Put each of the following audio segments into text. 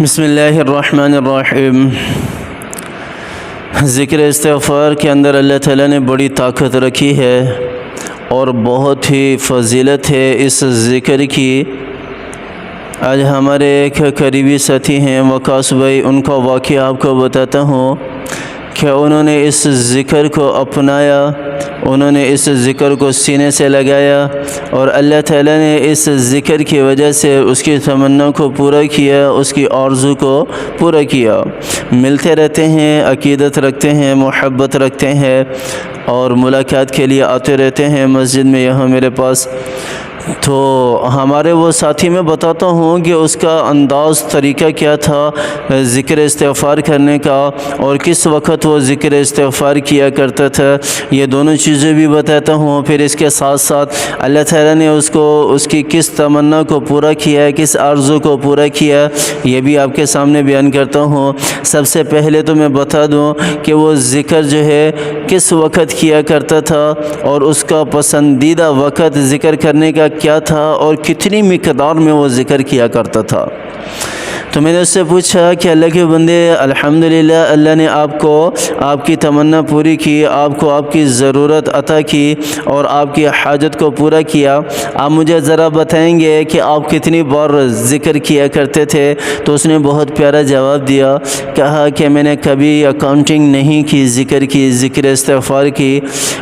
بسم اللہ الرحمن الرحیم۔ ذکر استغفار کے اندر اللہ تعالیٰ نے بڑی طاقت رکھی ہے اور بہت ہی فضیلت ہے اس ذکر کی۔ آج ہمارے ایک قریبی ساتھی ہیں وقاص بھائی، ان کا واقعہ آپ کو بتاتا ہوں کہ انہوں نے اس ذکر کو اپنایا، انہوں نے اس ذکر کو سینے سے لگایا اور اللہ تعالیٰ نے اس ذکر کی وجہ سے اس کی تمنا کو پورا کیا، اس کی آرزو کو پورا کیا۔ ملتے رہتے ہیں، عقیدت رکھتے ہیں، محبت رکھتے ہیں اور ملاقات کے لیے آتے رہتے ہیں مسجد میں یہاں میرے پاس۔ تو ہمارے وہ ساتھی میں بتاتا ہوں کہ اس کا انداز طریقہ کیا تھا ذکر استغفار کرنے کا اور کس وقت وہ ذکر استغفار کیا کرتا تھا، یہ دونوں چیزیں بھی بتاتا ہوں۔ پھر اس کے ساتھ ساتھ اللہ تعالیٰ نے اس کی کس تمنا کو پورا کیا، کس آرزو کو پورا کیا، یہ بھی آپ کے سامنے بیان کرتا ہوں۔ سب سے پہلے تو میں بتا دوں کہ وہ ذکر جو ہے کس وقت کیا کرتا تھا اور اس کا پسندیدہ وقت ذکر کرنے کا کیا تھا اور کتنی مقدار میں وہ ذکر کیا کرتا تھا۔ تو میں نے اس سے پوچھا کہ اللہ کے بندے، الحمدللہ اللہ نے آپ کو آپ کی تمنا پوری کی، آپ کو آپ کی ضرورت عطا کی اور آپ کی حاجت کو پورا کیا۔ آپ مجھے ذرا بتائیں گے کہ آپ کتنی بار ذکر کیا کرتے تھے؟ تو اس نے بہت پیارا جواب دیا، کہا کہ میں نے کبھی اکاؤنٹنگ نہیں کی ذکر استغفار کی۔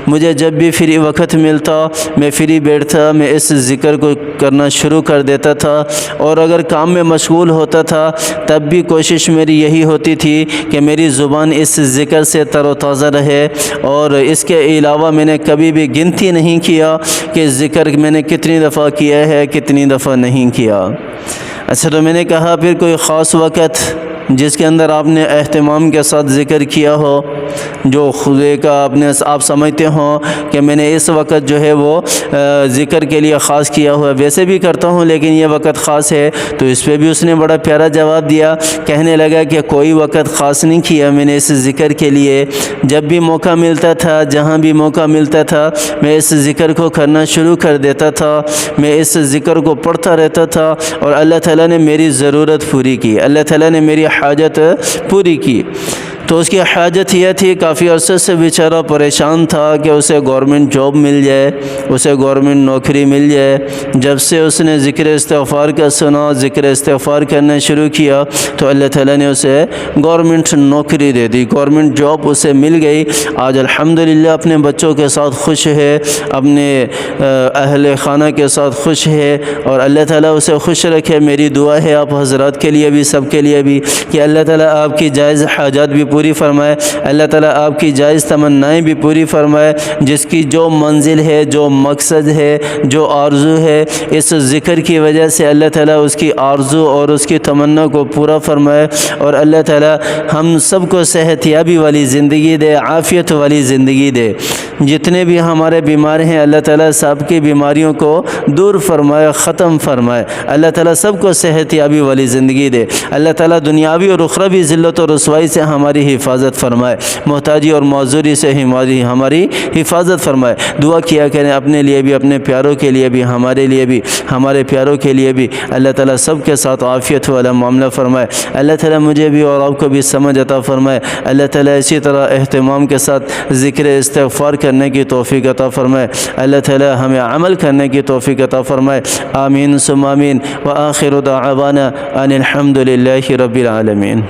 مجھے جب بھی فری وقت ملتا میں فری بیٹھتا، میں اس ذکر کو کرنا شروع کر دیتا تھا اور اگر کام میں مشغول ہوتا تھا تب بھی کوشش میری یہی ہوتی تھی کہ میری زبان اس ذکر سے تر و تازہ رہے، اور اس کے علاوہ میں نے کبھی بھی گنتی نہیں کیا کہ ذکر میں نے کتنی دفعہ کیا ہے، کتنی دفعہ نہیں کیا۔ اچھا، تو میں نے کہا پھر کوئی خاص وقت جس کے اندر آپ نے اہتمام کے ساتھ ذکر کیا ہو، جو خدے کا آپ سمجھتے ہوں کہ میں نے اس وقت جو ہے وہ ذکر کے لیے خاص کیا ہوا ہے؟ ویسے بھی کرتا ہوں لیکن یہ وقت خاص ہے۔ تو اس پہ بھی اس نے بڑا پیارا جواب دیا، کہنے لگا کہ کوئی وقت خاص نہیں کیا میں نے اس ذکر کے لیے، جب بھی موقع ملتا تھا، جہاں بھی موقع ملتا تھا میں اس ذکر کو کرنا شروع کر دیتا تھا، میں اس ذکر کو پڑھتا رہتا تھا اور اللہ تعالیٰ نے میری ضرورت پوری کی، اللہ تعالیٰ نے میری حاجت پوری کی۔ تو اس کی حاجت یہ تھی، کافی عرصے سے بیچارہ پریشان تھا کہ اسے گورنمنٹ جاب مل جائے، اسے گورنمنٹ نوکری مل جائے۔ جب سے اس نے ذکر استغفار کا سنا، ذکر استغفار کرنا شروع کیا تو اللہ تعالیٰ نے اسے گورنمنٹ نوکری دے دی، گورنمنٹ جاب اسے مل گئی۔ آج الحمدللہ اپنے بچوں کے ساتھ خوش ہے، اپنے اہل خانہ کے ساتھ خوش ہے اور اللہ تعالیٰ اسے خوش رکھے۔ میری دعا ہے آپ حضرات کے لیے بھی، سب کے لیے بھی، کہ اللہ تعالیٰ آپ کی جائز حاجات بھی پوری فرمائے، اللہ تعالیٰ آپ کی جائز تمنائیں بھی پوری فرمائے۔ جس کی جو منزل ہے، جو مقصد ہے، جو آرزو ہے، اس ذکر کی وجہ سے اللہ تعالیٰ اس کی آرزو اور اس کی تمنا کو پورا فرمائے اور اللہ تعالیٰ ہم سب کو صحت یابی والی زندگی دے، عافیت والی زندگی دے۔ جتنے بھی ہمارے بیمار ہیں اللہ تعالیٰ سب کی بیماریوں کو دور فرمائے، ختم فرمائے۔ اللہ تعالیٰ سب کو صحت یابی والی زندگی دے۔ اللہ تعالیٰ دنیاوی اور اخروی ذلت اور رسوائی سے ہماری حفاظت فرمائے، محتاجی اور معذوری سے ہماری حفاظت فرمائے۔ دعا کیا کریں اپنے لیے بھی، اپنے پیاروں کے لیے بھی، ہمارے لیے بھی، ہمارے پیاروں کے لیے بھی۔ اللہ تعالیٰ سب کے ساتھ عافیت والا معاملہ فرمائے۔ اللہ تعالیٰ مجھے بھی اور آپ کو بھی سمجھ عطا فرمائے۔ اللہ تعالیٰ اسی طرح اہتمام کے ساتھ ذکر استغفار کرنے کی توفیق عطا فرمائے۔ اللہ تعالیٰ ہمیں عمل کرنے کی توفیق عطا فرمائے۔ آمین ثم آمین، وآخر دعوانا ان الحمد للہ رب العالمین۔